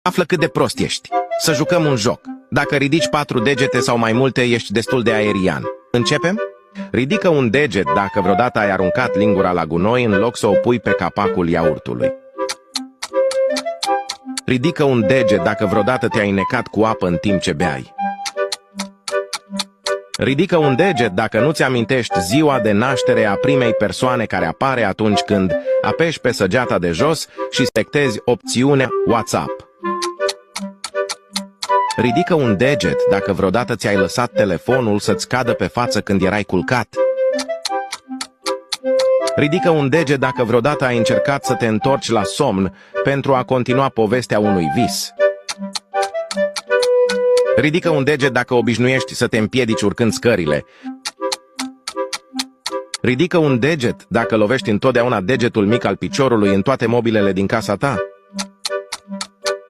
Află cât de prost ești. Să jucăm un joc. Dacă ridici 4 degete sau mai multe, ești destul de aerian. Începem? Ridică un deget dacă vreodată ai aruncat lingura la gunoi în loc să o pui pe capacul iaurtului. Ridică un deget dacă vreodată te-ai necat cu apă în timp ce beai. Ridică un deget dacă nu-ți amintești ziua de naștere a primei persoane care apare atunci când apeși pe săgeata de jos și selectezi opțiunea WhatsApp. Ridică un deget dacă vreodată ți-ai lăsat telefonul să-ți cadă pe față când erai culcat. Ridică un deget dacă vreodată ai încercat să te întorci la somn pentru a continua povestea unui vis. Ridică un deget dacă obișnuiești să te împiedici urcând scările. Ridică un deget dacă lovești întotdeauna degetul mic al piciorului în toate mobilele din casa ta.